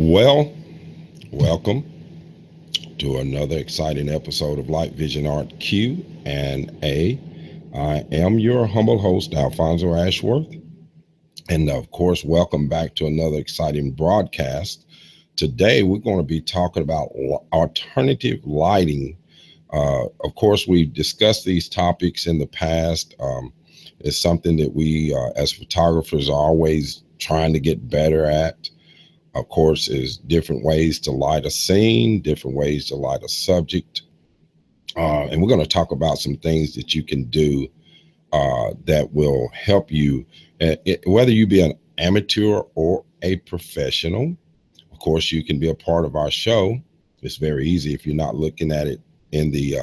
Well, welcome to another exciting episode of Light Vision Art Q and A. I am your humble host, Alfonso Ashworth, and of course, welcome back to another exciting broadcast. Today, we're going to be talking about alternative lighting. Of course, we've discussed these topics in the past. It's something that we, as photographers, are always trying to get better at. Of course, is different ways to light a scene, different ways to light a subject. And we're going to talk about some things that you can do that will help you, whether you be an amateur or a professional. Of course, you can be a part of our show. It's very easy if you're not looking at it in the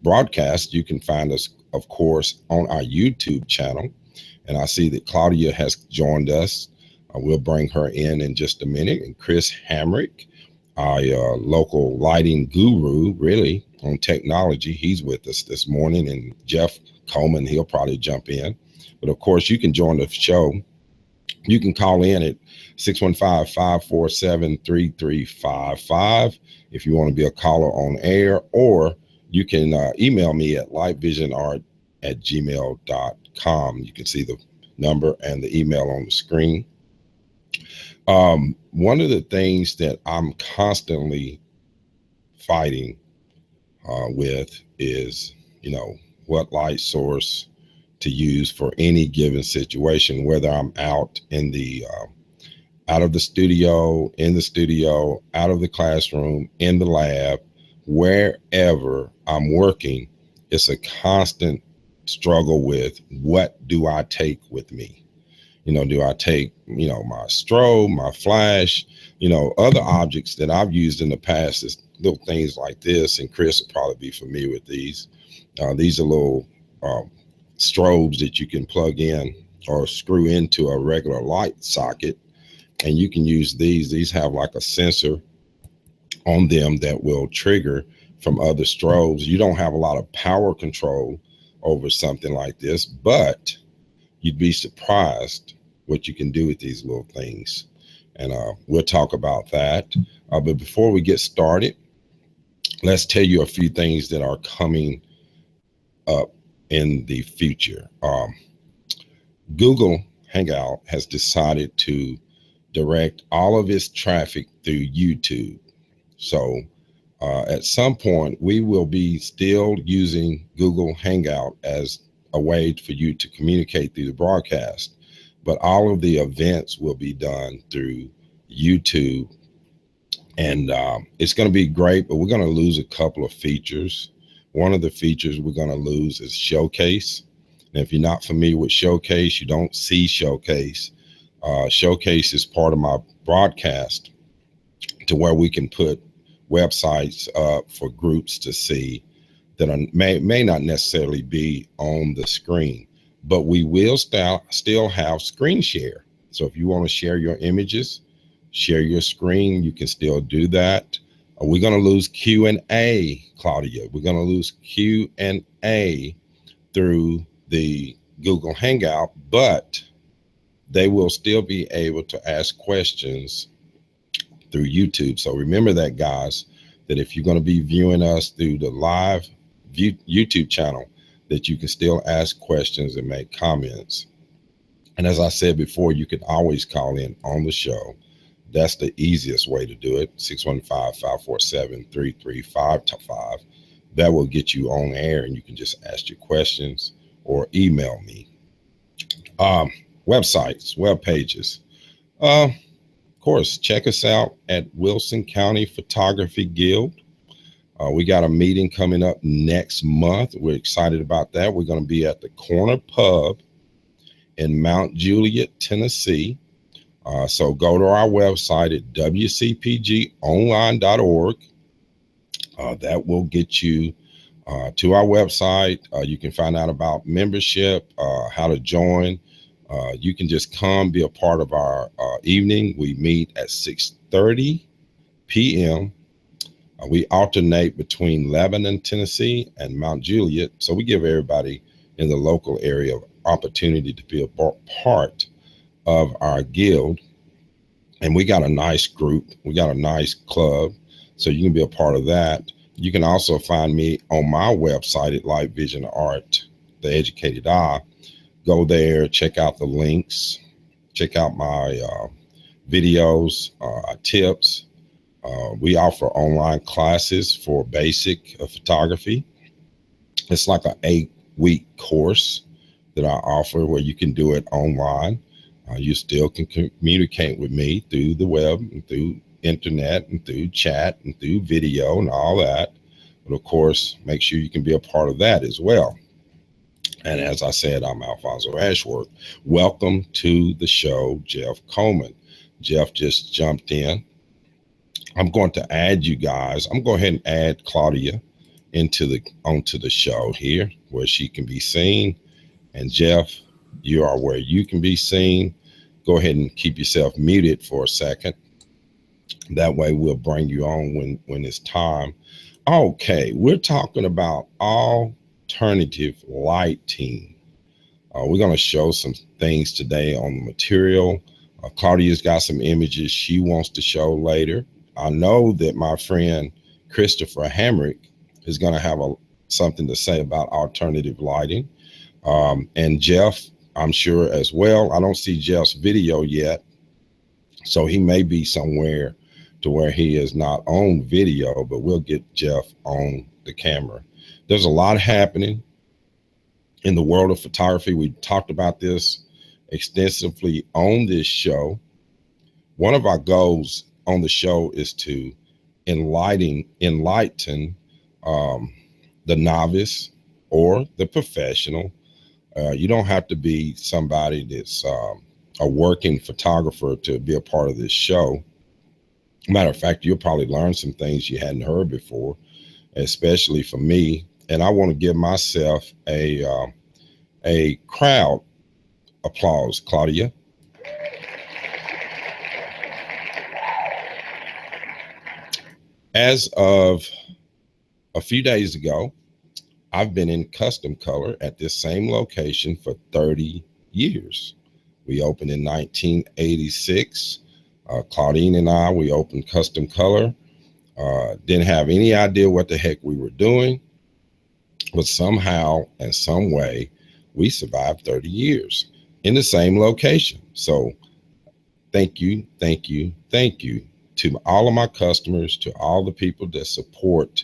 broadcast. You can find us, of course, on our YouTube channel. And I see that Claudia has joined us. We'll bring her in just a minute. And Chris Hamrick, our local lighting guru, really on technology, he's with us this morning. And Jeff Coleman, he'll probably jump in. But of course, you can join the show. You can call in at 615-547-3355 if you want to be a caller on air, or you can email me at lightvisionart@gmail.com. You can see the number and the email on the screen. One of the things that I'm constantly fighting with is, what light source to use for any given situation, whether I'm out in the out of the studio, in the studio, out of the classroom, in the lab, wherever I'm working. It's a constant struggle with, what do I take with me? Do I take, my strobe, my flash, other objects that I've used in the past is little things like this. And Chris will probably be familiar with these. These are little strobes that you can plug in or screw into a regular light socket. And you can use these. These have like a sensor on them that will trigger from other strobes. You don't have a lot of power control over something like this, but you'd be surprised what you can do with these little things. And we'll talk about that. But before we get started, let's tell you a few things that are coming up in the future. Google Hangout has decided to direct all of its traffic through YouTube. So at some point, we will be still using Google Hangout as a way for you to communicate through the broadcast, but all of the events will be done through YouTube. And it's going to be great, but we're going to lose a couple of features. One of the features we're going to lose is Showcase. And if you're not familiar with Showcase, you don't see Showcase. Showcase is part of my broadcast to where we can put websites up for groups to see that may not necessarily be on the screen, but we will still have screen share. So if you want to share your images, share your screen, you can still do that. We're going to lose Q&A, Claudia. We're going to lose Q&A through the Google Hangout, but they will still be able to ask questions through YouTube. So remember that, guys, that if you're going to be viewing us through the live YouTube channel, that you can still ask questions and make comments. And as I said before, you can always call in on the show. That's the easiest way to do it, 615-547-3355. That will get you on air, and you can just ask your questions or email me. Websites, web pages. Of course, check us out at Wilson County Photography Guild. We got a meeting coming up next month. We're excited about that. We're going to be at the Corner Pub in Mount Juliet, Tennessee. So go to our website at wcpgonline.org. That will get you to our website. You can find out about membership, how to join. You can just come be a part of our evening. We meet at 6:30 p.m. We alternate between Lebanon, Tennessee and Mount Juliet. So we give everybody in the local area opportunity to be a part of our guild. And we got a nice group. We got a nice club. So you can be a part of that. You can also find me on my website at Light Vision Art, The Educated Eye. Go there, check out the links, check out my videos, tips. We offer online classes for basic photography. It's like an 8-week course that I offer where you can do it online. You still can communicate with me through the web and through internet and through chat and through video and all that. But of course, make sure you can be a part of that as well. And as I said, I'm Alfonso Ashworth. Welcome to the show, Jeff Coleman. Jeff just jumped in. I'm going to add you guys. I'm going to go ahead and add Claudia onto the show here where she can be seen. And Jeff, you are where you can be seen. Go ahead and keep yourself muted for a second. That way we'll bring you on when it's time. Okay, we're talking about alternative lighting. We're going to show some things today on the material. Claudia's got some images she wants to show later. I know that my friend Christopher Hamrick is going to have something to say about alternative lighting. And Jeff, I'm sure as well. I don't see Jeff's video yet, so he may be somewhere to where he is not on video, but we'll get Jeff on the camera. There's a lot happening in the world of photography. We talked about this extensively on this show. One of our goals on the show is to enlighten the novice or the professional. You don't have to be somebody that's a working photographer to be a part of this show. Matter of fact, you'll probably learn some things you hadn't heard before, especially for me. And I want to give myself a crowd applause, Claudia. As of a few days ago, I've been in Custom Color at this same location for 30 years. We opened in 1986. Claudine and I, we opened Custom Color. Didn't have any idea what the heck we were doing, but somehow and some way we survived 30 years in the same location. So thank you to all of my customers, to all the people that support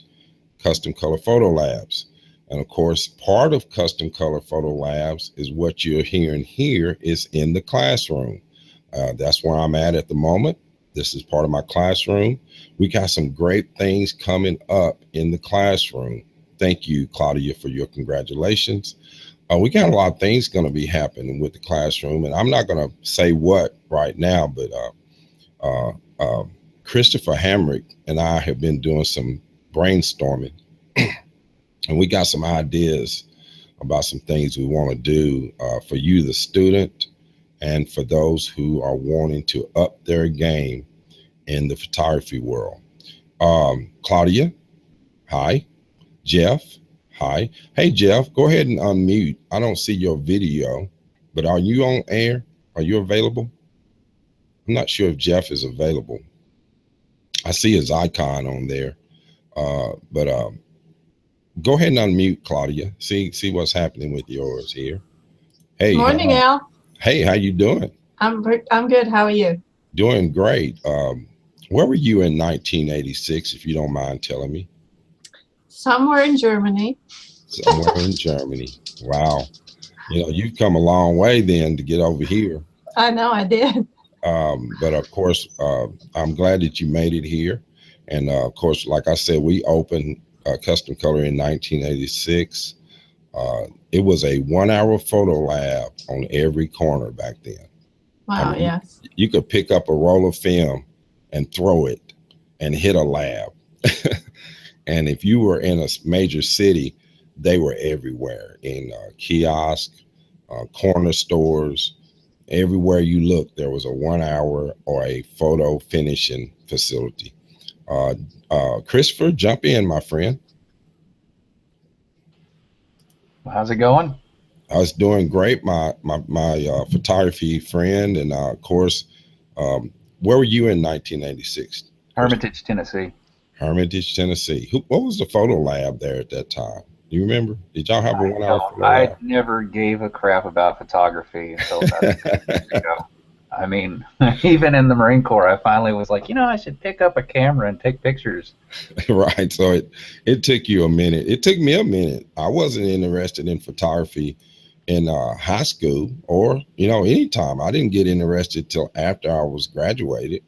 Custom Color Photo Labs. And of course, part of Custom Color Photo Labs is what you're hearing here is in the classroom. That's where I'm at the moment. This is part of my classroom. We got some great things coming up in the classroom. Thank you, Claudia, for your congratulations. We got a lot of things going to be happening with the classroom, and I'm not going to say what right now, but Christopher Hamrick and I have been doing some brainstorming, and we got some ideas about some things we want to do for you, the student, and for those who are wanting to up their game in the photography world. Claudia, hi. Jeff, hi. Hey, Jeff, go ahead and unmute. I don't see your video, but are you on air? Are you available? I'm not sure if Jeff is available. I see his icon on there, but go ahead and unmute, Claudia. See what's happening with yours here. Hey. Morning, Al. Hey, how you doing? I'm good. How are you? Doing great. Where were you in 1986, if you don't mind telling me? Somewhere in Germany. Somewhere in Germany. Wow. You know, you've come a long way then to get over here. I know I did. But of course, I'm glad that you made it here. And of course, like I said, we opened Custom Color in 1986. It was a 1-hour photo lab on every corner back then. Wow, yes. You could pick up a roll of film and throw it and hit a lab. And if you were in a major city, they were everywhere, in kiosks, corner stores. Everywhere you looked, there was a 1-hour or a photo finishing facility. Christopher, jump in, my friend. How's it going? I was doing great. My photography friend, and of course, where were you in 1986? Hermitage, Tennessee. Hermitage, Tennessee. What was the photo lab there at that time? Do you remember? Did y'all have a 1 hour photo I lab? never gave a crap about photography until about 10 years ago. I mean, even in the Marine Corps, I finally was like, I should pick up a camera and take pictures. Right. So it took you a minute. It took me a minute. I wasn't interested in photography in high school or, anytime. I didn't get interested till after I was graduated.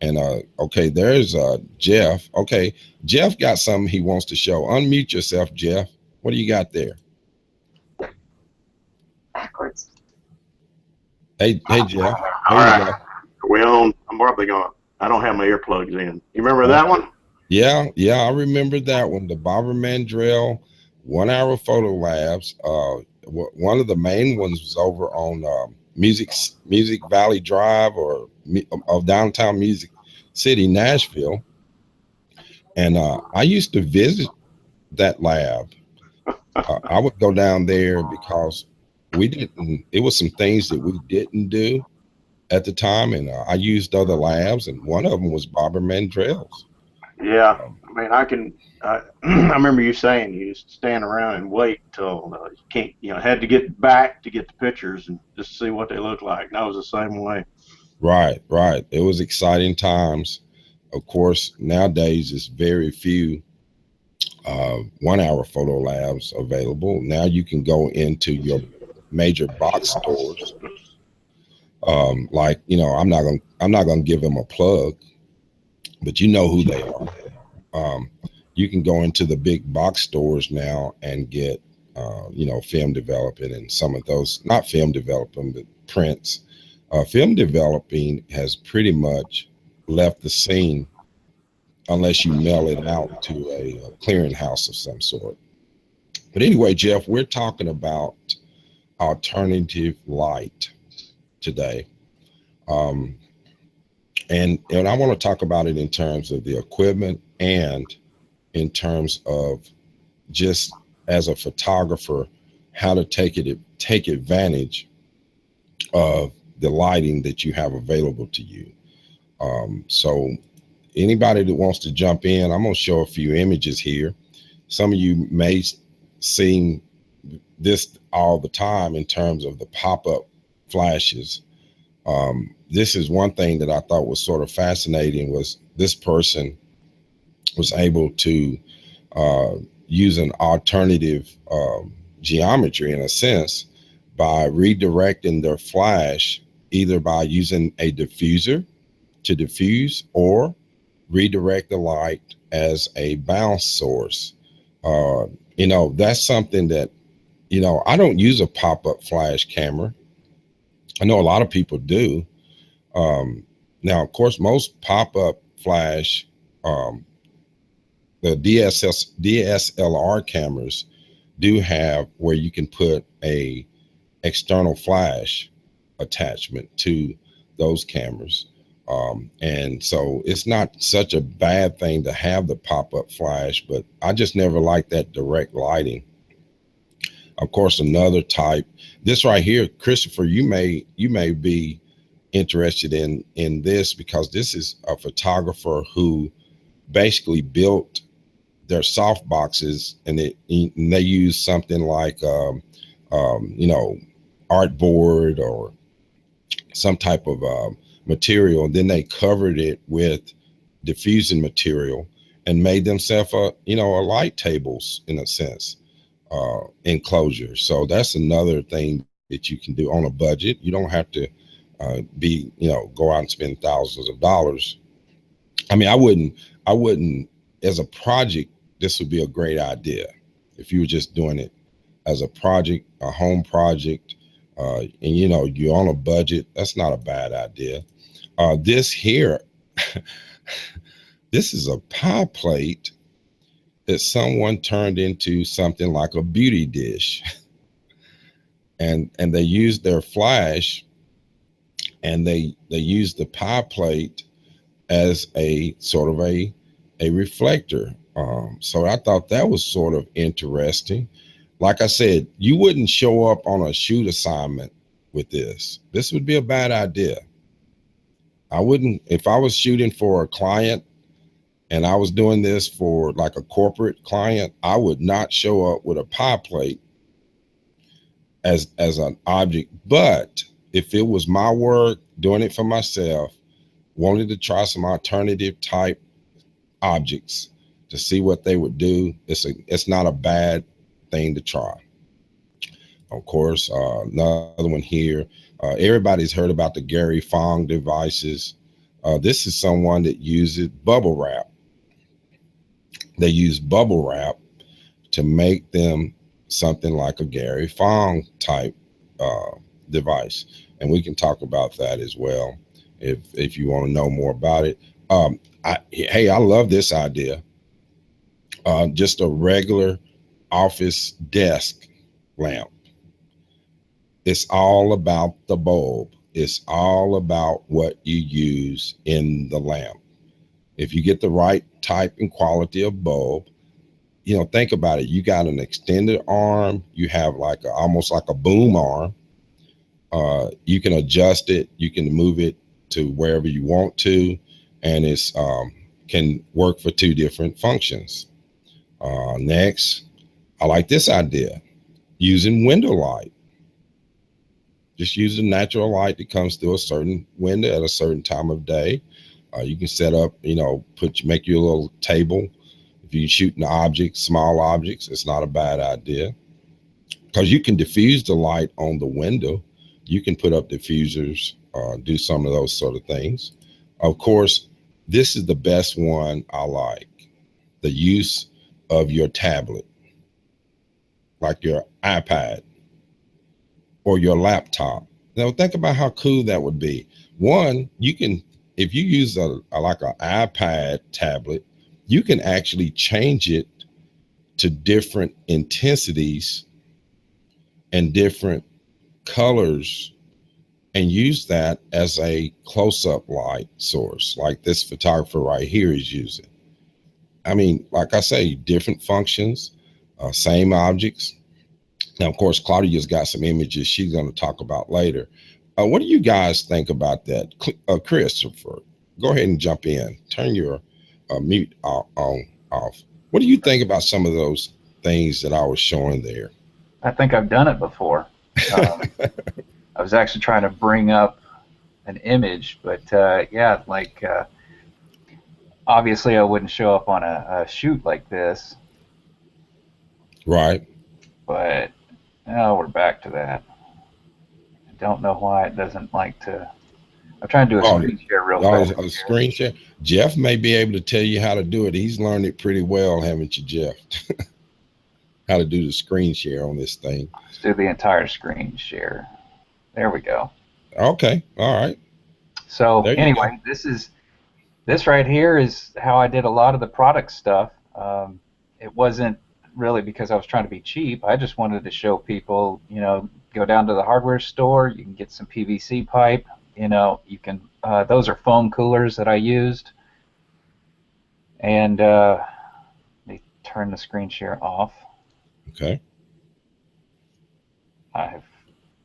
And okay, there's Jeff. Okay, Jeff got something he wants to show. Unmute yourself, Jeff. What do you got there? Backwards. Hey, Jeff. All right. I'm probably going. I don't have my earplugs in. You remember that one? Yeah, I remember that one. The Barbara Mandrell 1 hour photo labs. One of the main ones was over on Music Valley Drive of downtown Music City, Nashville. And I used to visit that lab. I would go down there because it was some things that we didn't do at the time. And I used other labs, and one of them was Barbara Mandrell's. Yeah. I mean, I remember you saying you used to stand around and wait till you can't, had to get back to get the pictures and just see what they look like. And I was the same way. Right. It was exciting times. Of course, nowadays it's very few 1 hour photo labs available. Now you can go into your major box stores. I'm not gonna give them a plug, but you know who they are. You can go into the big box stores now and get film developing and some of those, not film developing, but prints. Film developing has pretty much left the scene unless you mail it out to a clearinghouse of some sort. But anyway, Jeff, we're talking about alternative light today. And I want to talk about it in terms of the equipment and in terms of just as a photographer, how to take advantage of the lighting that you have available to you. So anybody that wants to jump in, I'm going to show a few images here. Some of you may see this all the time in terms of the pop-up flashes. This is one thing that I thought was sort of fascinating, was this person was able to use an alternative geometry in a sense by redirecting their flash, either by using a diffuser to diffuse or redirect the light as a bounce source. That's something that, I don't use a pop-up flash camera. I know a lot of people do. Now, of course, most pop-up flash, the DSLR cameras do have where you can put a external flash attachment to those cameras. And so it's not such a bad thing to have the pop-up flash, but I just never liked that direct lighting. Of course, another type, this right here, Christopher, you may be interested in this, because this is a photographer who basically built their soft boxes, and they use something like artboard or some type of material, and then they covered it with diffusing material and made themselves a light tables, in a sense, enclosure. So that's another thing that you can do on a budget. You don't have to go out and spend thousands of dollars. I mean, I wouldn't as a project, this would be a great idea if you were just doing it as a project, a home project, and you're on a budget. That's not a bad idea. This here, this is a pie plate that someone turned into something like a beauty dish, and they used their flash, and they used the pie plate as a sort of a reflector. So I thought that was sort of interesting. Like I said, you wouldn't show up on a shoot assignment with this. This would be a bad idea. I wouldn't, if I was shooting for a client and I was doing this for like a corporate client, I would not show up with a pie plate as an object. But if it was my work, doing it for myself, wanted to try some alternative type objects to see what they would do, it's not a bad thing to try. Of course, another one here. Everybody's heard about the Gary Fong devices. This is someone that uses bubble wrap. They use bubble wrap to make them something like a Gary Fong type device. And we can talk about that as well if you want to know more about it. Hey, I love this idea. Just a regular office desk lamp. It's all about the bulb. It's all about what you use in the lamp. If you get the right type and quality of bulb, you know, think about it. You got an extended arm. You have like almost like a boom arm. You can adjust it. You can move it to wherever you want to, and it's can work for two different functions. Next, I like this idea, using window light. Just use the natural light that comes through a certain window at a certain time of day. You can set up, you know, make you a little table. If you're shooting objects, small objects, it's not a bad idea, because you can diffuse the light on the window. You can put up diffusers, do some of those sort of things. Of course, this is the best one I like, the use of your tablet, like your iPad or your laptop. Now think about how cool that would be. One, you can, if you use like an iPad tablet, you can actually change it to different intensities and different colors and use that as a close-up light source, like this photographer right here is using. I mean, like I say, different functions, same objects. Now, of course, Claudia's got some images she's going to talk about later. What do you guys think about that? Christopher, go ahead and jump in. Turn your mute off. What do you think about some of those things that I was showing there? I think I've done it before. I was actually trying to bring up an image, but yeah, like obviously I wouldn't show up on a shoot like this. Right. But now we're back to that. I don't know why it doesn't like to. I'm trying to do a screen share real fast. A screen share. Jeff may be able to tell you how to do it. He's learned it pretty well, haven't you, Jeff? How to do the screen share on this thing. Let's do the entire screen share. There we go. Okay. All right. So anyway, this right here is how I did a lot of the product stuff. It wasn't really because I was trying to be cheap. I just wanted to show people, you know, go down to the hardware store, you can get some PVC pipe, you know, you can, those are foam coolers that I used. And let me turn the screen share off. Okay. I've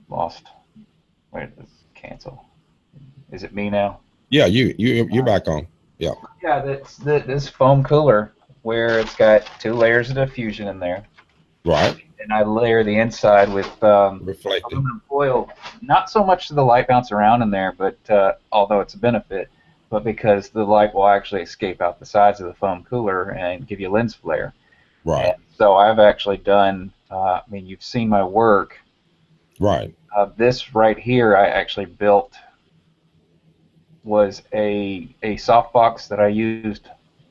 lost, wait, let's cancel. Is it me now? Yeah, you're back on. Yeah. Yeah, that's this foam cooler where it's got 2 layers of diffusion in there. Right. And I layer the inside with reflecting aluminum foil, not so much to the light bounce around in there, but although it's a benefit, but because the light will actually escape out the sides of the foam cooler and give you lens flare. Right. And so I've actually done, I mean, you've seen my work. Right. This right here I actually built was a softbox that I used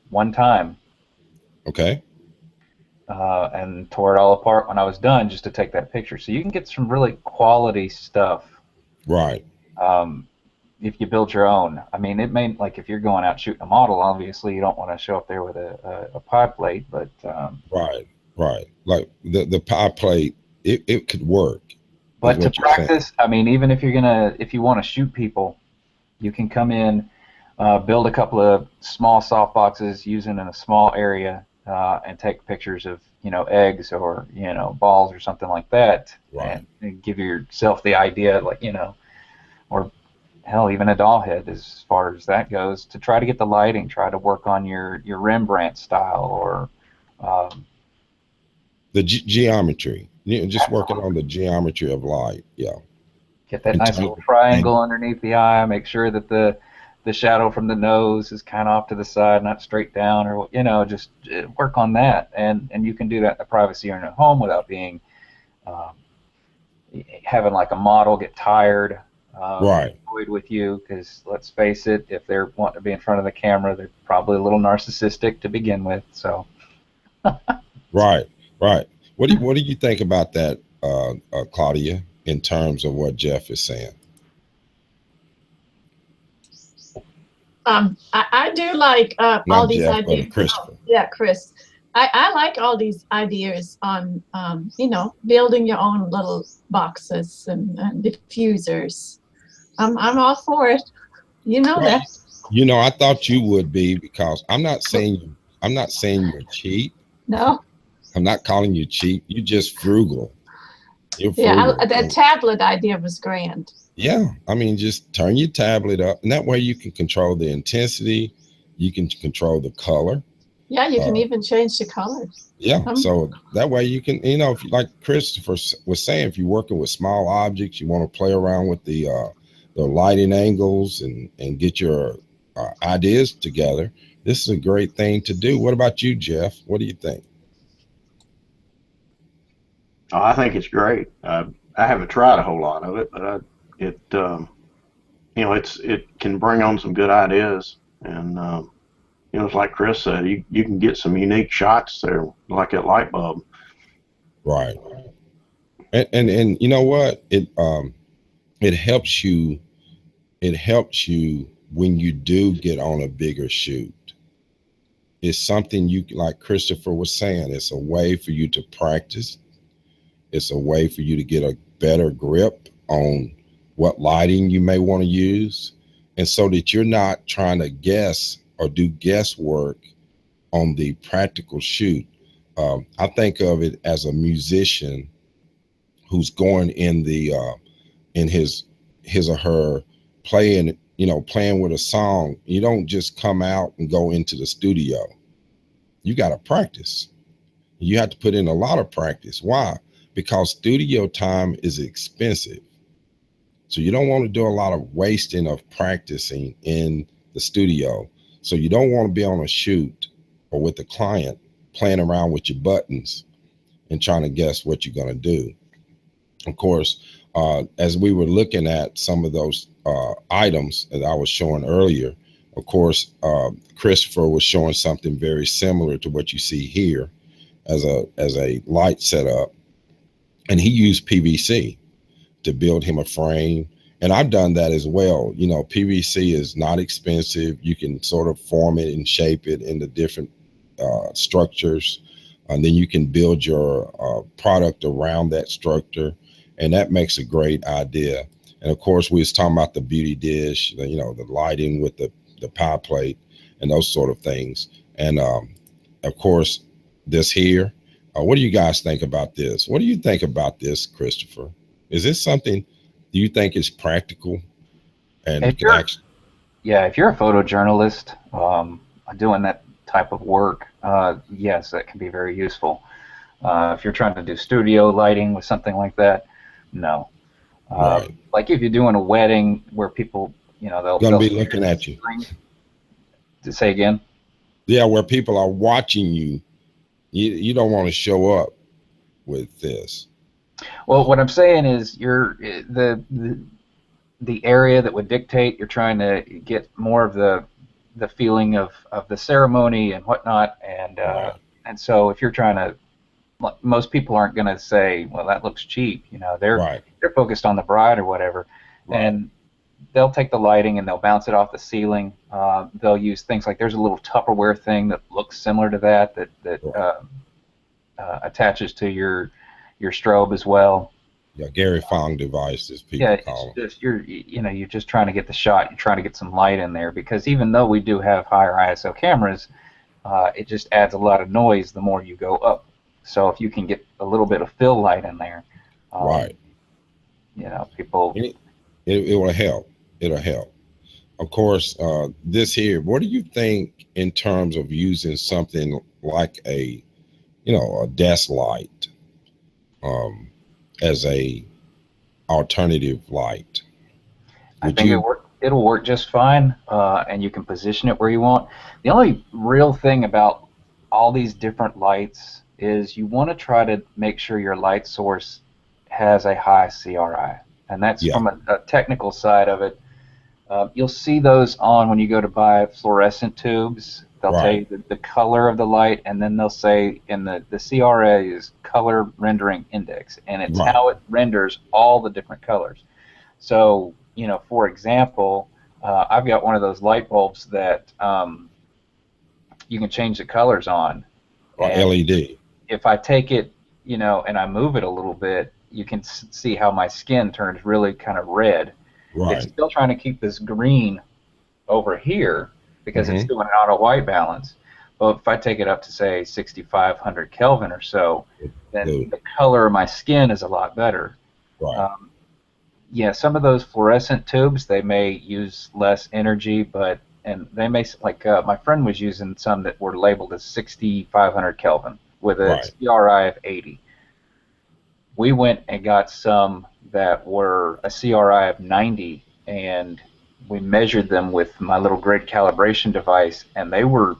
one time. Okay. And tore it all apart when I was done just to take that picture. So you can get some really quality stuff. Right. If you build your own. I mean, it may, like if you're going out shooting a model, obviously you don't want to show up there with a pie plate, but right. Like the pie plate, it could work. But to practice, I mean, even if if you want to shoot people, you can come in, build a couple of small soft boxes using in a small area, and take pictures of, you know, eggs or, you know, balls or something like that. Right. And give yourself the idea, like, you know, or hell, even a doll head as far as that goes, to try to get the lighting, try to work on your Rembrandt style or the geometry. Just working on the geometry of light. Yeah. Get that In nice terms little of triangle angle. underneath the eye. Make sure that the shadow from the nose is kind of off to the side, not straight down, or just work on that. And you can do that in the privacy of your home without being um, having like a model get tired, Right. annoyed with you. Because let's face it, if they're wanting to be in front of the camera, they're probably a little narcissistic to begin with. So Right. Right. What do you think about that, Claudia, in terms of what Jeff is saying? I do like all Not these Jeff, but ideas. Christopher. Yeah, Chris. I like all these ideas on, building your own little boxes and diffusers. I'm all for it. You know Well, that. I thought you would be, because I'm not saying you're cheap. No. I'm not calling you cheap. You're just frugal. You're Yeah, frugal. the tablet idea was grand. Yeah, I mean, just turn your tablet up, and that way you can control the intensity. You can control the color. Yeah, you can even change the colors. Yeah, so that way you can, if you, like Christopher was saying, if you're working with small objects, you want to play around with the lighting angles and get your ideas together. This is a great thing to do. What about you, Jeff? What do you think? Oh, I think it's great. I haven't tried a whole lot of it, but it can bring on some good ideas, and it's like Chris said, you can get some unique shots there, like that light bulb. Right. And you know what? It helps you. It helps you when you do get on a bigger shoot. It's something like Christopher was saying, it's a way for you to practice. It's a way for you to get a better grip on what lighting you may want to use. And so that you're not trying to guess or do guesswork on the practical shoot. I think of it as a musician who's going in his or her playing with a song. You don't just come out and go into the studio. You got to practice. You have to put in a lot of practice. Why? Because studio time is expensive. So you don't want to do a lot of wasting of practicing in the studio. So you don't want to be on a shoot or with the client playing around with your buttons and trying to guess what you're going to do. Of course, as we were looking at some of those items that I was showing earlier, of course, Christopher was showing something very similar to what you see here as a light setup. And he used PVC to build him a frame. And I've done that as well. PVC is not expensive. You can sort of form it and shape it into different structures. And then you can build your product around that structure. And that makes a great idea. And of course, we was talking about the beauty dish, the lighting with the pie plate and those sort of things. And of course, this here. What do you guys think about this? What do you think about this, Christopher? Is this something do you think is practical and if can actually? Yeah, if you're a photojournalist doing that type of work, yes, that can be very useful. If you're trying to do studio lighting with something like that, no. Right. Like if you're doing a wedding where people, they'll be looking at you. To say again? Yeah, where people are watching you. You don't want to show up with this. Well, what I'm saying is you're the area that would dictate. You're trying to get more of the feeling of the ceremony and whatnot, and Right. and so if you're trying to, most people aren't going to say, well, that looks cheap. They're Right. they're focused on the bride or whatever, Right. and they'll take the lighting and they'll bounce it off the ceiling. They'll use things like there's a little Tupperware thing that looks similar to that Right. attaches to your strobe as well. Yeah, Gary Fong device, as people Yeah, call it's them. just you're just trying to get the shot. You're trying to get some light in there because even though we do have higher ISO cameras, it just adds a lot of noise the more you go up. So if you can get a little bit of fill light in there, Right. people. It will help. it'll help. Of course, this here, what do you think in terms of using something like a, a desk light, um, as a alternative light? I Would think you? it'll work just fine, and you can position it where you want. The only real thing about all these different lights is you want to try to make sure your light source has a high CRI, and that's Yeah, from a technical side of it. You'll see those on when you go to buy fluorescent tubes. They'll tell right, you the color of the light, and then they'll say in the CRA is color rendering index, and it's right, how it renders all the different colors. So, for example, I've got one of those light bulbs that you can change the colors on, or and LED, if I take it, and I move it a little bit, you can see how my skin turns really kind of red. It's right. still trying to keep this green over here because it's Mm-hmm. doing an auto white balance. But if I take it up to say 6,500 Kelvin or so, then Blue, the color of my skin is a lot better. right, Um, yeah, some of those fluorescent tubes, they may use less energy, and they may, like my friend was using some that were labeled as 6,500 Kelvin with a right, CRI of 80. We went and got some that were a CRI of 90, and we measured them with my little grid calibration device, and they were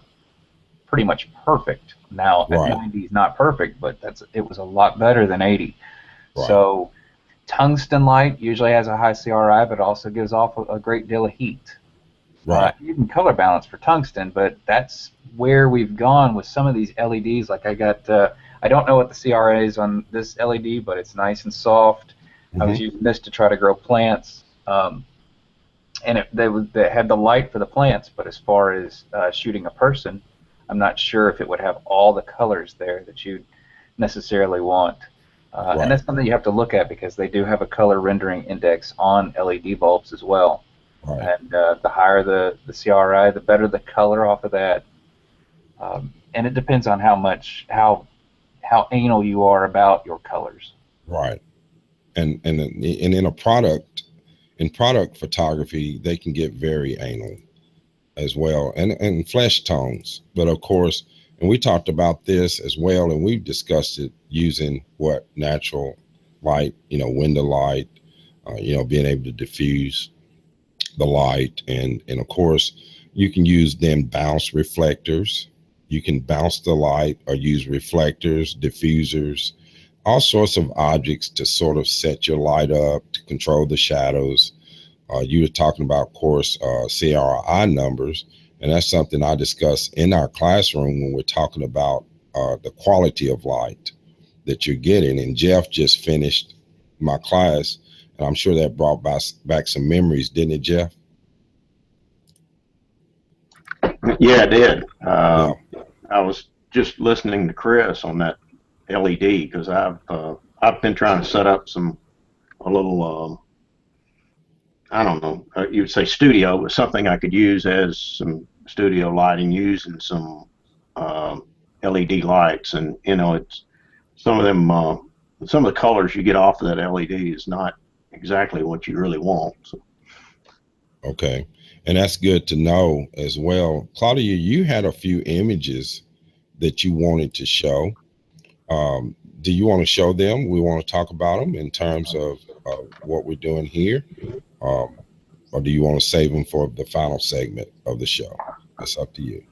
pretty much perfect. Now, at right, 90 is not perfect, but it was a lot better than 80. right, So tungsten light usually has a high CRI, but also gives off a great deal of heat. right, You can color balance for tungsten, but that's where we've gone with some of these LEDs. Like I don't know what the CRA is on this LED, but it's nice and soft. I was mm-hmm. using this to try to grow plants, and they had the light for the plants, but as far as shooting a person, I'm not sure if it would have all the colors there that you necessarily want. And Right, that's something you have to look at because they do have a color rendering index on LED bulbs as well. right, And the higher the CRI, the better the color off of that. And it depends on how anal you are about your colors. right. And in product photography, they can get very anal as well, and flesh tones. But of course, and we talked about this as well, and we've discussed it using what natural light, window light, being able to diffuse the light, and of course, you can use then bounce reflectors. You can bounce the light or use reflectors, diffusers, all sorts of objects to sort of set your light up, to control the shadows. You were talking about, of course, CRI numbers, and that's something I discuss in our classroom when we're talking about the quality of light that you're getting. And Jeff just finished my class, and I'm sure that brought back some memories, didn't it, Jeff? Yeah, it did. Yeah, I was just listening to Chris on that LED because I've been trying to set up a little I don't know, you would say studio, but something I could use as some studio lighting using some LED lights, and it's some of them some of the colors you get off of that LED is not exactly what you really want. So. okay. And that's good to know as well. Claudia, you had a few images that you wanted to show. Do you want to show them? We want to talk about them in terms of what we're doing here, um, or do you want to save them for the final segment of the show? It's up to you.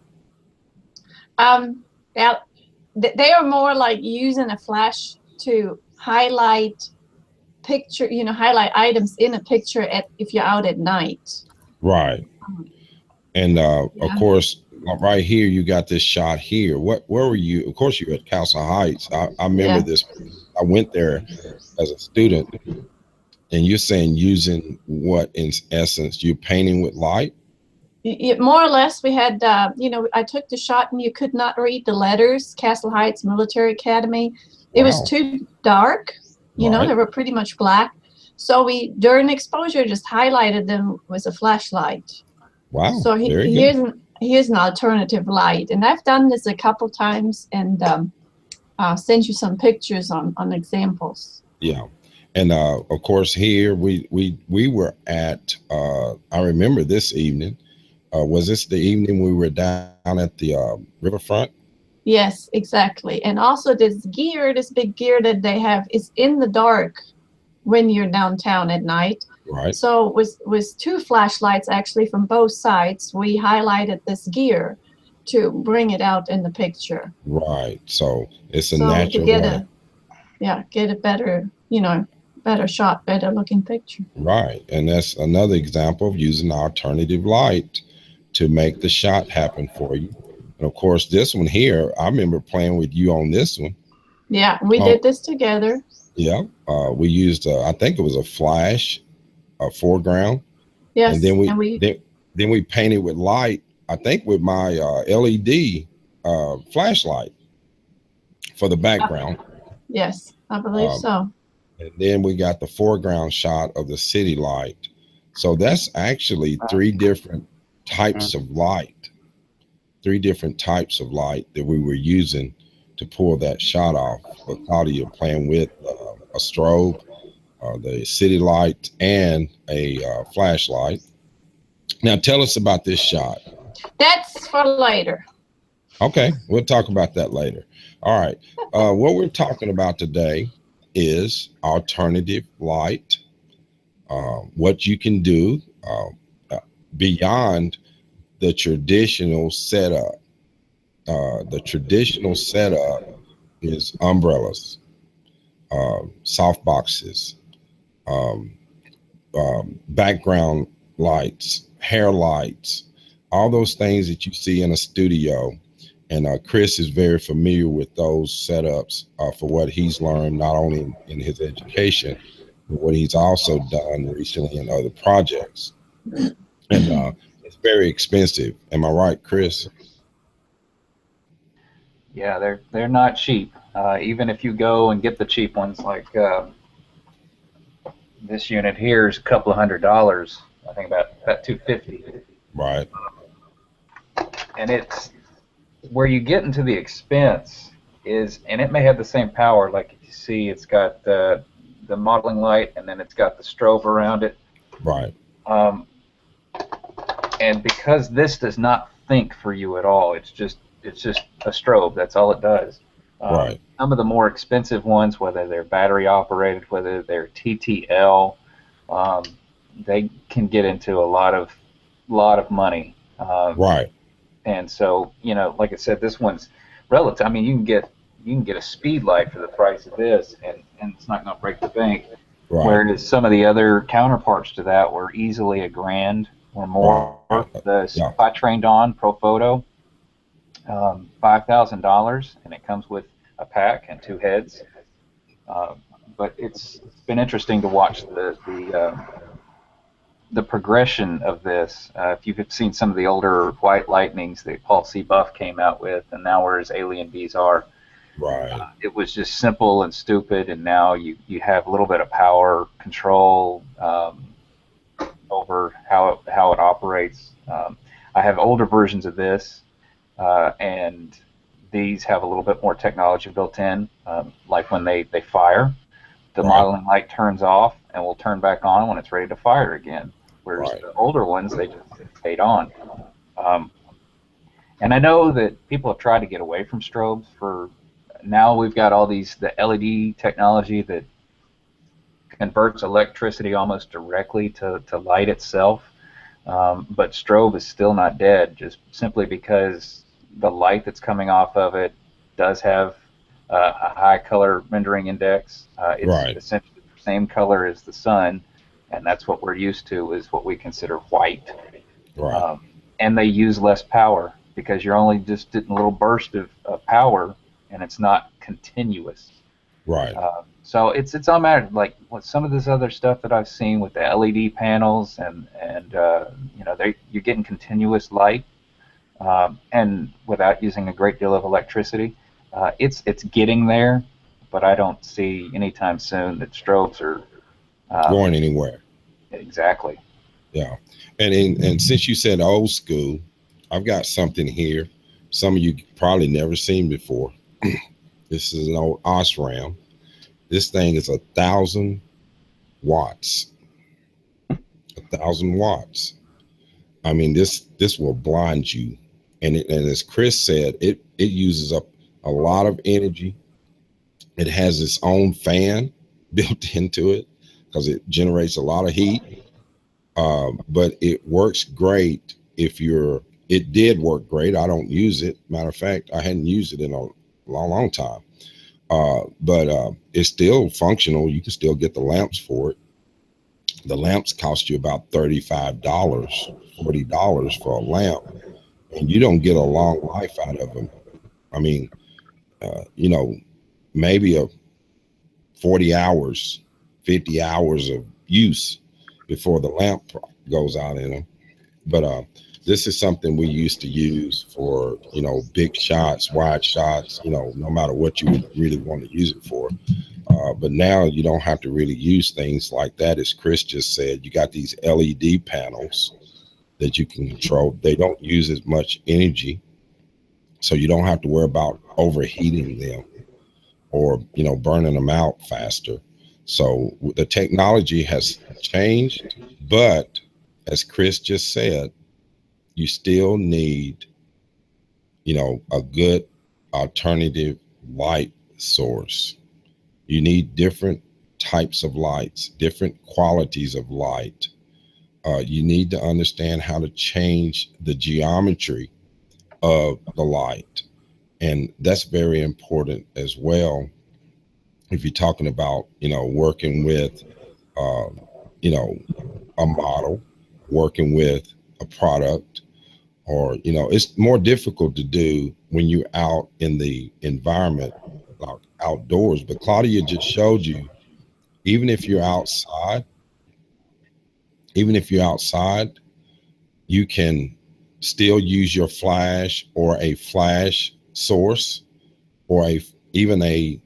Yeah, they are more like using a flash to highlight highlight items in a picture if you're out at night. Right. And of Yeah. course, right here, you got this shot here. Where were you? Of course, you're at Castle Heights. I remember Yeah. this. I went there as a student, and you're saying using what, in essence, you're painting with light? More or less, we had, I took the shot and you could not read the letters, Castle Heights Military Academy. It was Wow. too dark, Right. they were pretty much black. So we, during exposure, just highlighted them with a flashlight. Wow. So Very good. here's an alternative light. And I've done this a couple times and sent you some pictures on examples. Yeah. And of course, here we were at. I remember this evening. Was this the evening we were down at the riverfront? Yes, exactly. And also this gear, this big gear that they have is in the dark when you're downtown at night. Right. So with two flashlights actually from both sides, we highlighted this gear to bring it out in the picture. Right. So it's a So natural to get light. get a better, better shot, better looking picture. Right. And that's another example of using alternative light to make the shot happen for you. And of course, this one here, I remember playing with you on this one. Yeah, we did this together. Yeah. We used, I think it was a flash, a foreground. Yes. And then we painted with light, I think with my LED flashlight for the background. Yes, I believe so. And then we got the foreground shot of the city light. So that's actually three different types of light. Three different types of light that we were using to pull that shot off. But Claudia playing with a strobe, the city light, and a flashlight. Now tell us about this shot. That's for later. Okay, we'll talk about that later. All right. What we're talking about today is alternative light. What you can do beyond the traditional setup. The traditional setup is umbrellas, soft boxes, background lights, hair lights, all those things that you see in a studio. And Chris is very familiar with those setups for what he's learned, not only in his education, but what he's also done recently in other projects. And it's very expensive. Am I right, Chris? Yeah, they're not cheap. Even if you go and get the cheap ones, like this unit here is a couple of $100. I think about $250. Right. And it's where you get into the expense is, and it may have the same power. Like if you see, it's got the modeling light, and then it's got the strobe around it. Right. And because this does not think for you at all, it's just a strobe. That's all it does. Right. Some of the more expensive ones, whether they're battery operated, whether they're TTL, they can get into a lot of money. Right. And so, like I said, this one's relative. I mean, you can get a speed light for the price of this, and it's not going to break the bank. Right. Whereas some of the other counterparts to that were easily $1,000 or more. Yeah. I trained on ProPhoto, $5,000, and it comes with a pack and two heads. But it's been interesting to watch the progression of this. If you've seen some of the older White Lightnings that Paul C. Buff came out with, and now where his Alien Bees are, right. It was just simple and stupid, and now you have a little bit of power control over how it operates. I have older versions of this, and these have a little bit more technology built in, like when they fire, the modeling light turns off and will turn back on when it's ready to fire again. Whereas the older ones, they just stayed on. And I know that people have tried to get away from strobes. Now we've got all the LED technology that converts electricity almost directly to light itself. But strobe is still not dead, just simply because the light that's coming off of it does have a high color rendering index. It's essentially the same color as the sun, and that's what we're used to, is what we consider white. Right. And they use less power because you're only just getting a little burst of power, and it's not continuous. Right. So it's all matter, like with some of this other stuff that I've seen with the LED panels, and you're getting continuous light, and without using a great deal of electricity. It's getting there, but I don't see anytime soon that strobes are going anywhere. Exactly. Yeah. And since you said old school, I've got something here. Some of you probably never seen before. This is an old Osram. This thing is 1,000 watts. 1,000 watts. I mean, this will blind you. And as Chris said, it uses up a lot of energy. It has its own fan built into it because it generates a lot of heat. But it works great if you're. It did work great. I don't use it. Matter of fact, I hadn't used it in a long time. But it's still functional. You can still get the lamps for it. The lamps cost you about $35, $40 for a lamp, and you don't get a long life out of them. I mean, maybe a 40 hours, 50 hours of use before the lamp goes out in them. But this is something we used to use for, big shots, wide shots, no matter what you would really want to use it for. But now you don't have to really use things like that. As Chris just said, you got these LED panels that you can control. They don't use as much energy, so you don't have to worry about overheating them or, burning them out faster. So the technology has changed, but as Chris just said, you still need, a good alternative light source. You need different types of lights, different qualities of light. You need to understand how to change the geometry of the light. And that's very important as well. If you're talking about, working with, a model, working with a product, or, it's more difficult to do when you're out in the environment, like outdoors. But Claudia just showed you, even if you're outside, you can still use your flash or a flash source or even a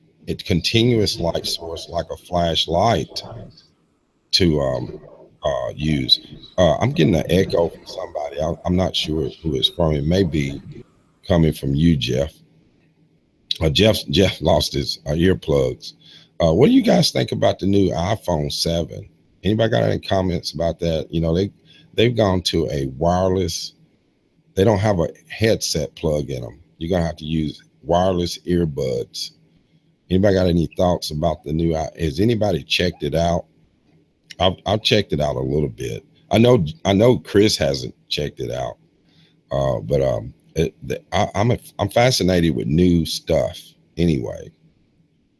continuous light source like a flashlight to use. I'm getting an echo from somebody. I'm not sure who it's from. It may be coming from you, Jeff. Jeff lost his earplugs. What do you guys think about the new iPhone 7? Anybody got any comments about that? They've gone to a wireless. They don't have a headset plug in them. You're gonna have to use wireless earbuds. Anybody got any thoughts about the new? Has anybody checked it out? I've checked it out a little bit. I know Chris hasn't checked it out, but I'm fascinated with new stuff. Anyway,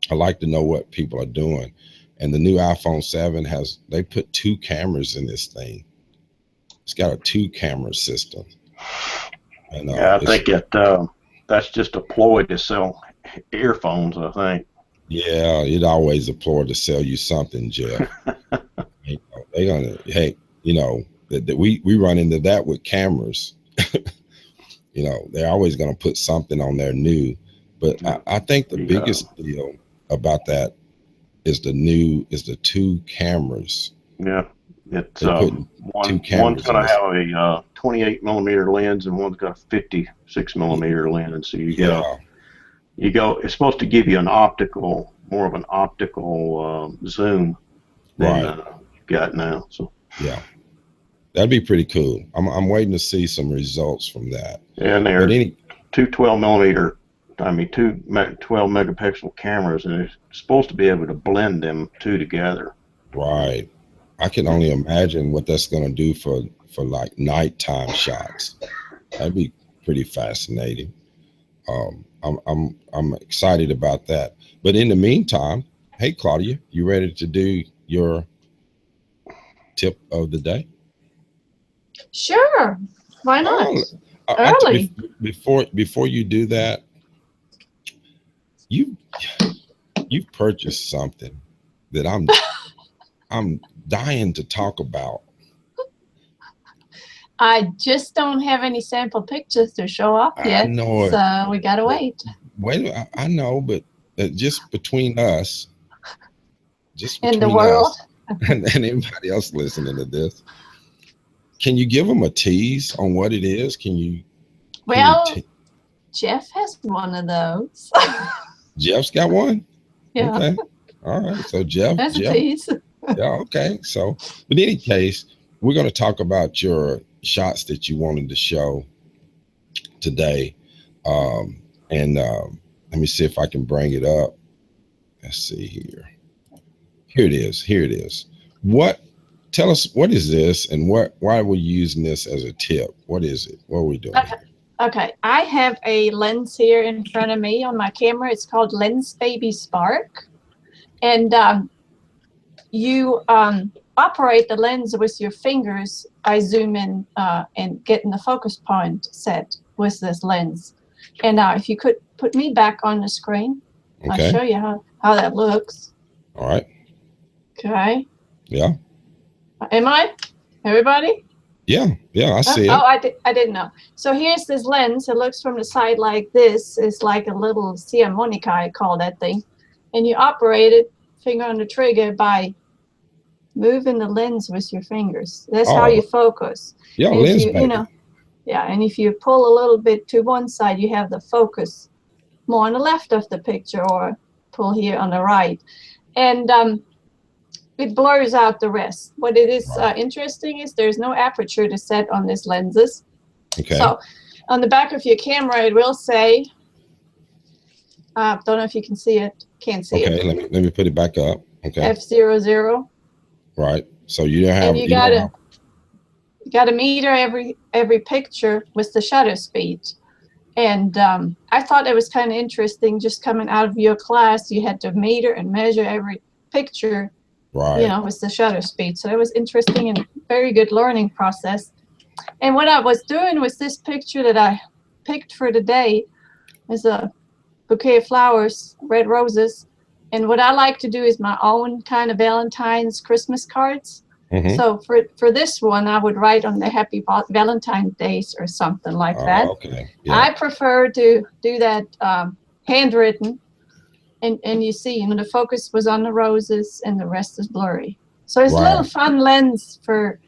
I like to know what people are doing, and the new iPhone 7 they put 2 cameras in this thing. It's got a 2-camera system. And, I think that's just a ploy to sell earphones, I think. Yeah, it always a ploy to sell you something, Jeff. They're gonna, we run into that with cameras. They're always gonna put something on there new. But I think the biggest deal about that is the 2 cameras. Yeah, it's one's gonna have a 28 millimeter lens and one's got a 56 millimeter lens. So you go. It's supposed to give you more of an optical zoom than you've got now. So yeah, that'd be pretty cool. I'm waiting to see some results from that. And they're 2 12 megapixel cameras, and it's supposed to be able to blend them 2 together. Right. I can only imagine what that's going to do for like nighttime shots. That'd be pretty fascinating. I'm excited about that. But in the meantime, hey Claudia, you ready to do your tip of the day? Sure. Why not? Early. Before you do that, you've purchased something that I'm dying to talk about. I just don't have any sample pictures to show off yet. I know it. So we gotta wait. Wait, I know, but just between us, in the world, and anybody else listening to this, can you give them a tease on what it is? Jeff has one of those. Jeff's got one? Yeah. Okay. All right. So Jeff. That's a tease. Yeah, okay. So, but in any case, we're going to talk about your shots that you wanted to show today. And let me see if I can bring it up. Let's see here. Here it is. Here it is. What? Tell us, what is this, and why are we using this as a tip? What is it? What are we doing Okay. here? Okay, I have a lens here in front of me on my camera. It's called Lensbaby Spark. And you operate the lens with your fingers by zooming and getting the focus point set with this lens. And if you could put me back on the screen, I'll Okay. show you how that looks. All right. Okay. Yeah. Am I? Everybody? Yeah. Yeah. I see Oh, it. I didn't know. So here's this lens. It looks from the side like this. It's like a little Cia Monica, I call that thing. And you operate it, finger on the trigger, by moving the lens with your fingers. That's how you Oh, focus. yeah. And if Lens you baby. yeah, and if you pull a little bit to one side, you have the focus more on the left of the picture, or pull here on the right. And it blurs out the rest. What it is Right. interesting is there's no aperture to set on these lenses. Okay. So on the back of your camera, it will say, don't know if you can see it. Can't see Okay. it. Let me put it back up. Okay. F00. Right. So you don't have And you gotta meter every picture with the shutter speed. And I thought it was kind of interesting. Just coming out of your class, you had to meter and measure every picture, right. with the shutter speed. So it was interesting and very good learning process. And what I was doing with this picture that I picked for today is a bouquet of flowers, red roses. And what I like to do is my own kind of Valentine's Christmas cards. Mm-hmm. So for this one, I would write on the Happy Valentine's Days or something like that. Okay. Yeah. I prefer to do that handwritten. And you see, the focus was on the roses and the rest is blurry. So it's a little Right. fun lens for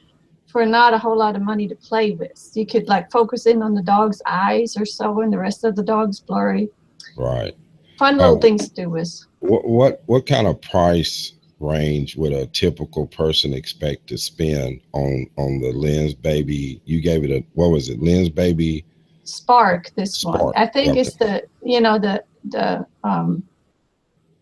not a whole lot of money to play with. You could like focus in on the dog's eyes or so, and the rest of the dog's blurry. Right. Fun little things to do with. What kind of price range would a typical person expect to spend on the Lens Baby? You gave it what was it? Lens Baby Spark, this one. Spark. I think Okay. it's the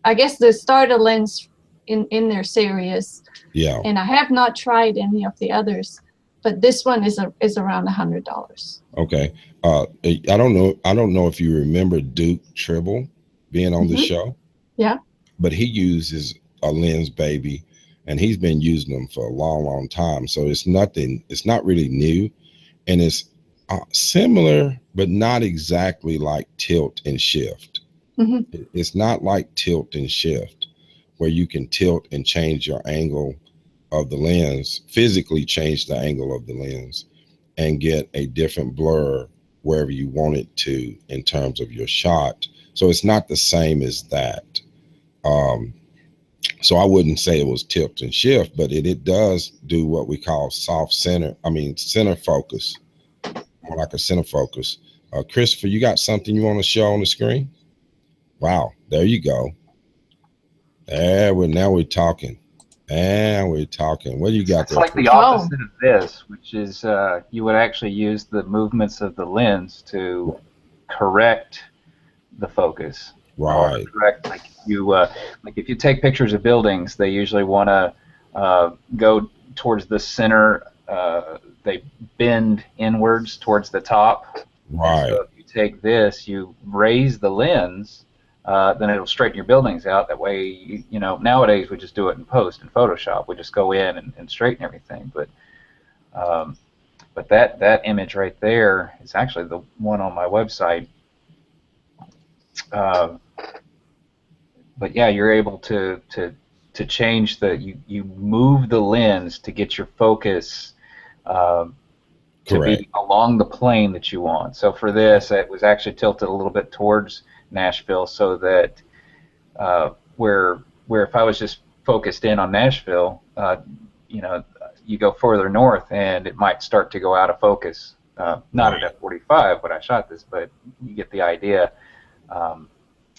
I guess the starter lens in their series. Yeah. And I have not tried any of the others, but this one is around $100. Okay. I don't know if you remember Duke Tribble being on the show. Yeah. But he uses a Lens Baby, and he's been using them for a long time. So it's not really new, and it's similar, but not exactly like tilt and shift. Mm-hmm. It's not like tilt and shift, where you can tilt and change your angle of the lens, physically change the angle of the lens, and get a different blur wherever you want it to in terms of your shot. So it's not the same as that. So I wouldn't say it was tilt and shift, but it does do what we call center focus, more like a center focus. Christopher, you got something you want to show on the screen? Wow, there you go. Now we're talking. And we're talking. What do you got It's there? like the opposite of this, which is you would actually use the movements of the lens to correct the focus. Right. Correct. Like if you take pictures of buildings, they usually want to go towards the center. They bend inwards towards the top. Right. So if you take this, you raise the lens, then it'll straighten your buildings out. That way, nowadays we just do it in post in Photoshop. We just go in and straighten everything. But that image right there is actually the one on my website. But yeah, you're able to change you move the lens to get your focus to be along the plane that you want. So for this, it was actually tilted a little bit towards Nashville, so that where if I was just focused in on Nashville, you go further north and it might start to go out of focus. Not at f/45 when I shot this, but you get the idea.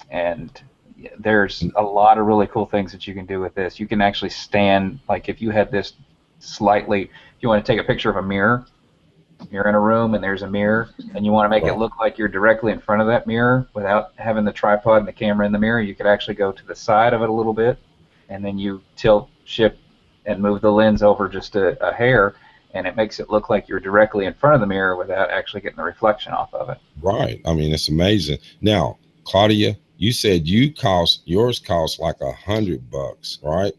And there's a lot of really cool things that you can do with this. You can actually stand, like if you had this slightly, if you want to take a picture of a mirror, you're in a room and there's a mirror, and you want to make it look like you're directly in front of that mirror without having the tripod and the camera in the mirror, you could actually go to the side of it a little bit, and then you tilt, shift, and move the lens over just a hair, and it makes it look like you're directly in front of the mirror without actually getting the reflection off of it. Right. I mean, it's amazing. Now, Claudia, you said yours cost like $100, right?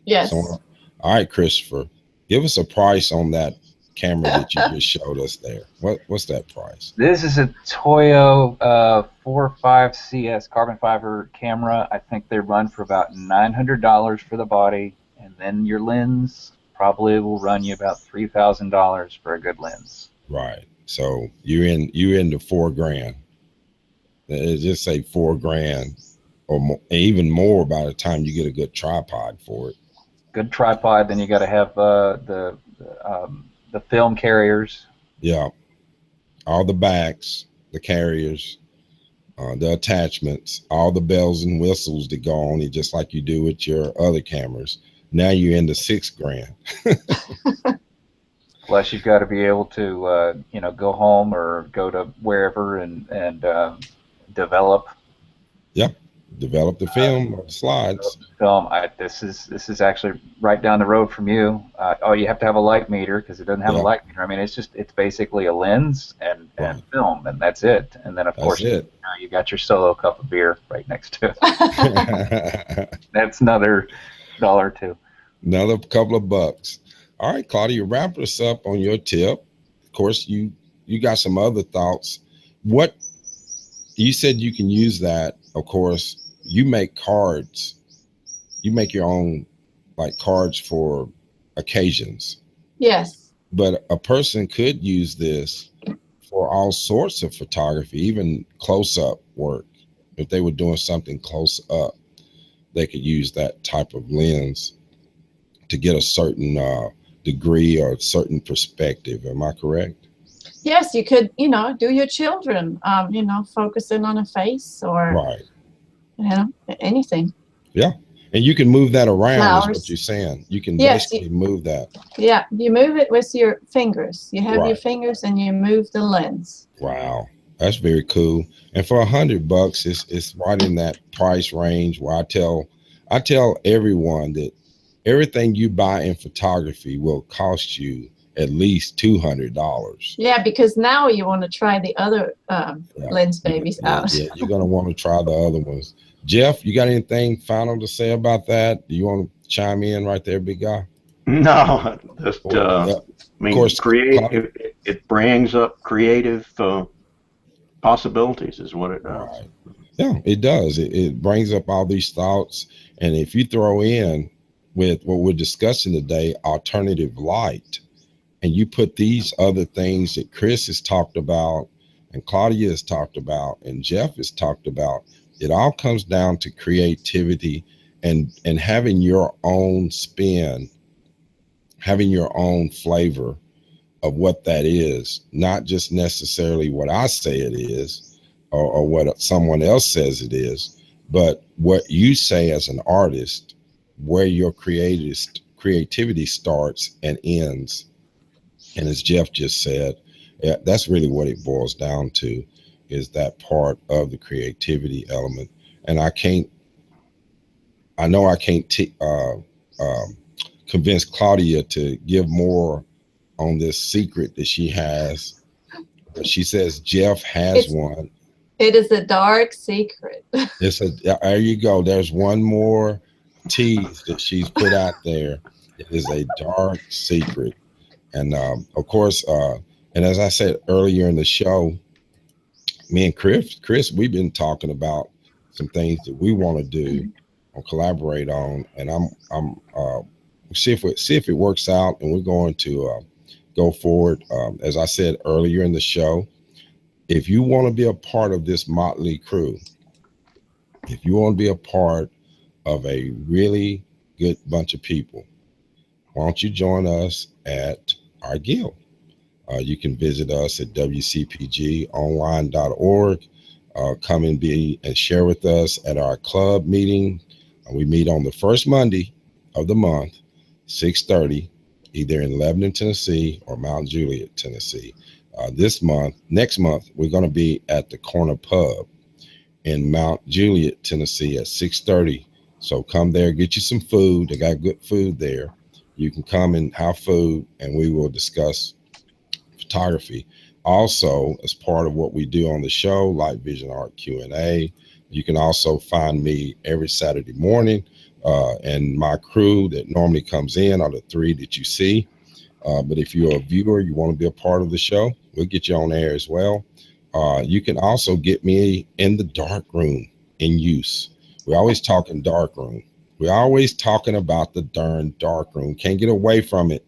Yes. So, all right, Christopher, give us a price on that camera that you just showed us there. What's that price? This is a Toyo 4.5 CS carbon fiber camera. I think they run for about $900 for the body, and then your lens probably will run you about $3,000 for a good lens. Right. So you're in the $4,000. Just say $4,000 or more, even more by the time you get a good tripod for it. Good tripod. Then you got to have the film carriers. Yeah. All the backs, the carriers, the attachments, all the bells and whistles that go on it, just like you do with your other cameras. Now you're into $6,000. Plus, you've got to be able to, go home or go to wherever and develop. Yep, develop the film slides. Film. This is actually right down the road from you. You have to have a light meter because it doesn't have a light meter. I mean, it's basically a lens and film, and that's it. And then of course you got your solo cup of beer right next to it. That's another $1 or $2. Another couple of bucks. All right, Claudia, wrap us up on your tip. Of course, you got some other thoughts. What you said you can use that. Of course, you make cards. You make your own like cards for occasions. Yes. But a person could use this for all sorts of photography, even close-up work. If they were doing something close up, they could use that type of lens to get a certain degree or a certain perspective. Am I correct? Yes, you could, do your children, focusing on a face or, anything. Yeah. And you can move that around. Flowers. Is what you're saying. You can basically move that. Yeah. You move it with your fingers. You have your fingers and you move the lens. Wow. That's very cool. And for $100, it's right in that price range where I tell everyone that everything you buy in photography will cost you at least $200. Yeah, because now you want to try the other lens babies out. Yeah, you're going to want to try the other ones. Jeff, you got anything final to say about that? Do you want to chime in right there, big guy? No, just I mean, of course, it brings up creative possibilities is what it does. Right. Yeah, it does. It brings up all these thoughts. And if you throw in with what we're discussing today, alternative light, and you put these other things that Chris has talked about and Claudia has talked about and Jeff has talked about, it all comes down to creativity and having your own spin, having your own flavor of what that is, not just necessarily what I say it is or what someone else says it is, but what you say as an artist, where your creativity starts and ends. And as Jeff just said, that's really what it boils down to, is that part of the creativity element. And I know I can't convince Claudia to give more on this secret that she has. But she says Jeff has one. It is a dark secret. There you go. There's one more tease that she's put out there. It is a dark secret. And of course, and as I said earlier in the show, me and Chris, we've been talking about some things that we want to do or collaborate on, and I'm see if it works out, and we're going to go forward. As I said earlier in the show, if you want to be a part of this motley crew, if you want to be a part of a really good bunch of people, why don't you join us at our guild? You can visit us at wcpgonline.org. come and be and share with us at our club meeting. We meet on the first Monday of the month, 6:30, either in Lebanon, Tennessee or Mount Juliet, Tennessee. Next month, we're going to be at the Corner Pub in Mount Juliet, Tennessee at 6:30. So come there, get you some food. They got good food there. You can come and have food, and we will discuss photography. Also, as part of what we do on the show, Light Vision Art Q&A, you can also find me every Saturday morning, and my crew that normally comes in are the three that you see. But if you're a viewer, you want to be a part of the show, we'll get you on air as well. You can also get me in the dark room in use. We're always talking dark room. We're always talking about the darn dark room. Can't get away from it.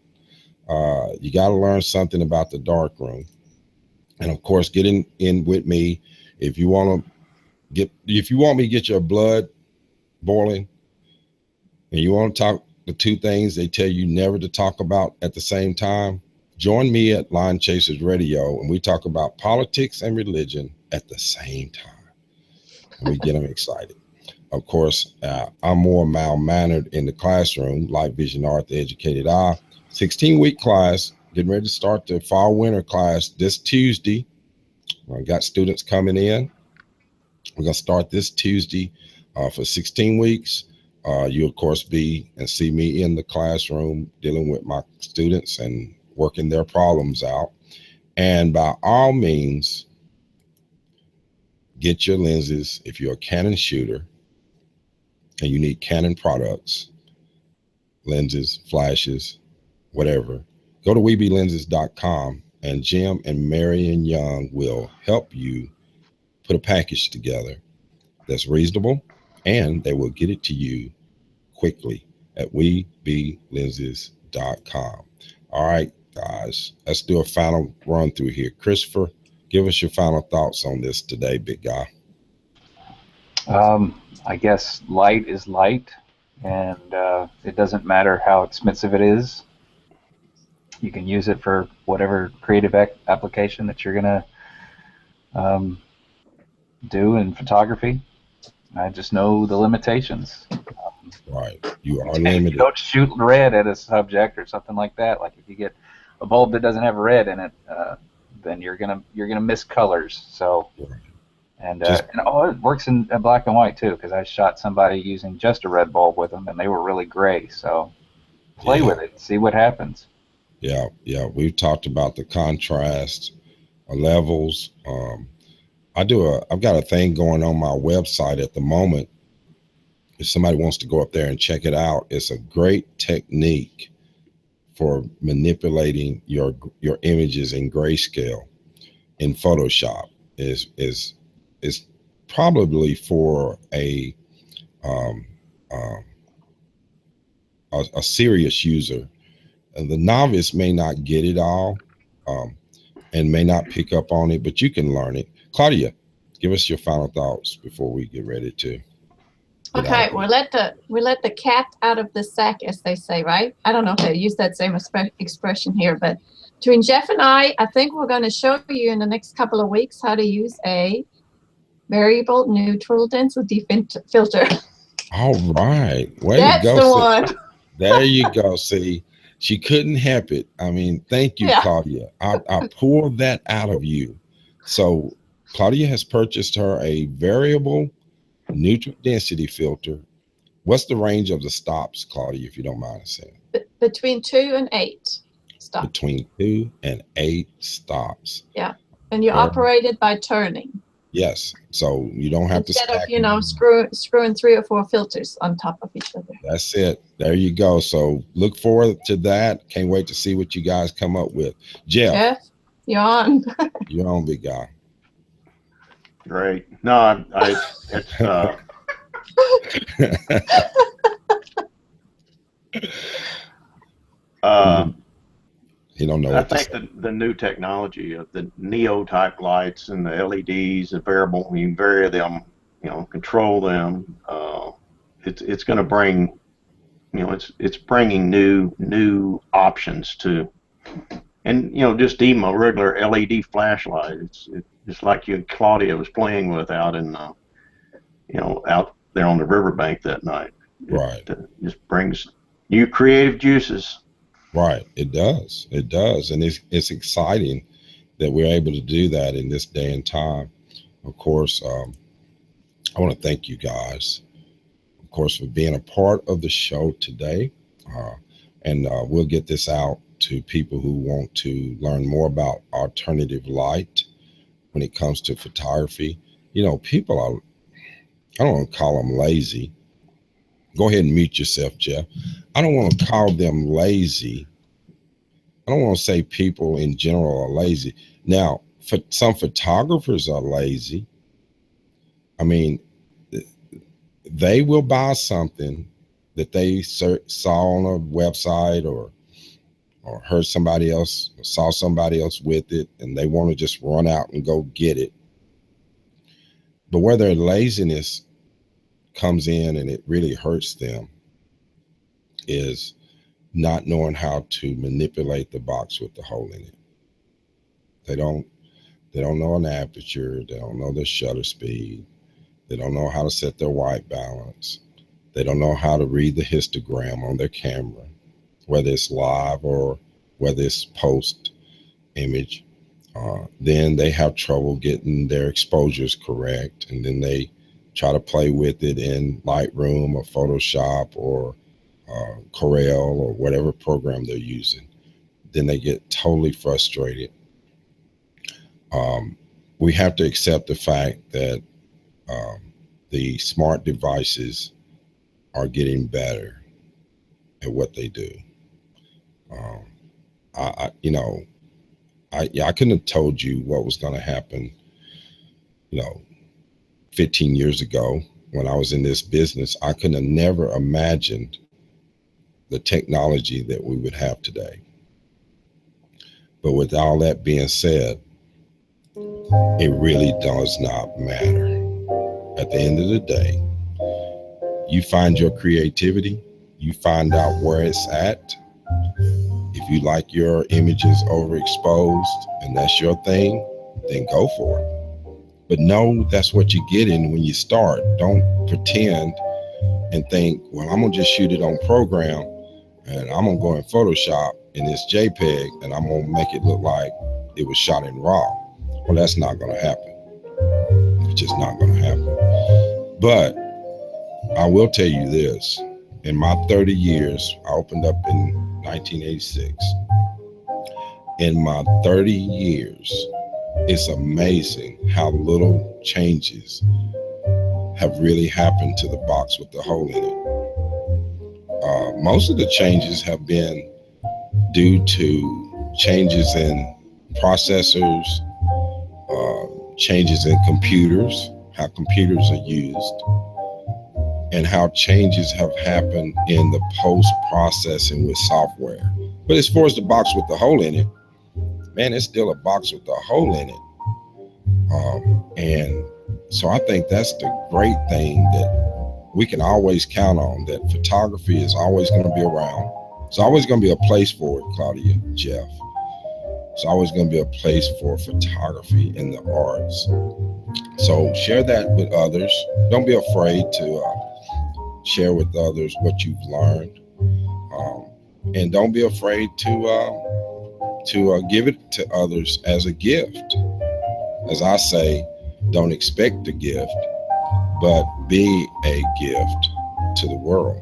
You got to learn something about the dark room. And of course, get in with me if you want me to get your blood boiling, and you want to talk the two things they tell you never to talk about at the same time. Join me at Line Chasers Radio, and we talk about politics and religion at the same time, and we get them excited. Of course, I'm more mal-mannered in the classroom. Light Vision Art, the Educated Eye, 16-week class. Getting ready to start the fall winter class this Tuesday. I got students coming in. We're going to start this Tuesday for 16 weeks. You, of course, be and see me in the classroom dealing with my students and working their problems out. And by all means, get your lenses. If you're a Canon shooter and you need Canon products, lenses, flashes, whatever, go to weeblenses.com, and Jim and Marion Young will help you put a package together that's reasonable, and they will get it to you quickly at weeblenses.com. All right, guys, let's do a final run through here. Christopher, give us your final thoughts on this today, big guy. I guess light is light, and it doesn't matter how expensive it is. You can use it for whatever creative application that you're going to do in photography. I just know the limitations. Right, you are limited. You don't shoot red at a subject or something like that. Like if you get a bulb that doesn't have red in it, then you're gonna miss colors. So, Right. and it works in black and white too, because I shot somebody using just a red bulb with them, and they were really gray. So, play with it, see what happens. Yeah, we've talked about the contrast levels. I've got a thing going on my website at the moment. If somebody wants to go up there and check it out, it's a great technique for manipulating your images in grayscale in Photoshop. Is probably for a serious user. And the novice may not get it all and may not pick up on it, but you can learn it. Claudia, give us your final thoughts before we get ready to. Okay, we let the cat out of the sack, as they say, right? I don't know if they use that same expression here, but between Jeff and I think we're going to show you in the next couple of weeks how to use a variable neutral density filter. All right, That's to go. The one. There you go. See, she couldn't help it. I mean, thank you, Claudia. I pulled that out of you. So Claudia has purchased her a variable neutral density filter. What's the range of the stops, Claudia, if you don't mind saying? Between 2 and 8 stops. Between 2 and 8 stops. Yeah, and you operate it by turning. Yes, so you don't have instead to stack of screwing 3 or 4 filters on top of each other. That's it. There you go. So look forward to that. Can't wait to see what you guys come up with. Jeff, you're on. You're on, big guy. Great. No, it's he don't know. I think the new technology of the Neo type lights and the LEDs, the variable, you can vary them, control them. It's going to bring, it's bringing new options to, and just even a regular LED flashlight. just like you, Claudia was playing with out in, out there on the riverbank that night. Right. It just brings new creative juices. Right. It does. It does. And it's exciting that we're able to do that in this day and time. Of course, I want to thank you guys, of course, for being a part of the show today. And we'll get this out to people who want to learn more about alternative light when it comes to photography. People are, I don't want to call them lazy. Go ahead and mute yourself, Jeff. I don't want to call them lazy. I don't want to say people in general are lazy. Now, some photographers are lazy. I mean, they will buy something that they saw on a website or heard somebody else, saw somebody else with it, and they want to just run out and go get it. But where their laziness comes in and it really hurts them is not knowing how to manipulate the box with the hole in it. They don't know an aperture. They don't know their shutter speed. They don't know how to set their white balance. They don't know how to read the histogram on their camera, whether it's live or whether it's post image. Then they have trouble getting their exposures correct. And then they try to play with it in Lightroom or Photoshop or Corel or whatever program they're using. Then they get totally frustrated. We have to accept the fact that the smart devices are getting better at what they do. I couldn't have told you what was going to happen, 15 years ago when I was in this business. I could have never imagined the technology that we would have today. But with all that being said, it really does not matter. At the end of the day, you find your creativity, you find out where it's at. If you like your images overexposed and that's your thing, then go for it. But know that's what you get in when you start. Don't pretend and think, well, I'm gonna just shoot it on program and I'm gonna go in Photoshop in this JPEG and I'm gonna make it look like it was shot in RAW. Well, that's not gonna happen. It's just not gonna happen. But I will tell you this, in my 30 years, I opened up in 1986. In my 30 years, it's amazing how little changes have really happened to the box with the hole in it. Most of the changes have been due to changes in processors, changes in computers, how computers are used, and how changes have happened in the post-processing with software. But as far as the box with the hole in it, man, it's still a box with a hole in it. And so I think that's the great thing that we can always count on, that photography is always going to be around. It's always going to be a place for it, Claudia, Jeff. It's always going to be a place for photography in the arts. So share that with others. Don't be afraid to share with others what you've learned. And don't be afraid to give it to others as a gift. As I say, don't expect a gift, but be a gift to the world.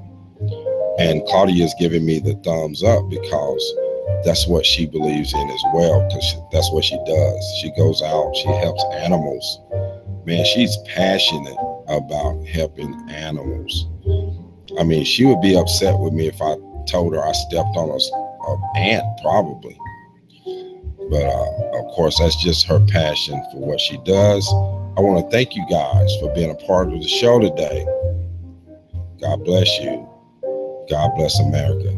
And Claudia is giving me the thumbs up because that's what she believes in as well, because that's what she does. She goes out, she helps animals. Man, she's passionate about helping animals. I mean, she would be upset with me if I told her I stepped on an ant, probably. But of course, that's just her passion for what she does. I want to thank you guys for being a part of the show today. God bless you. God bless America.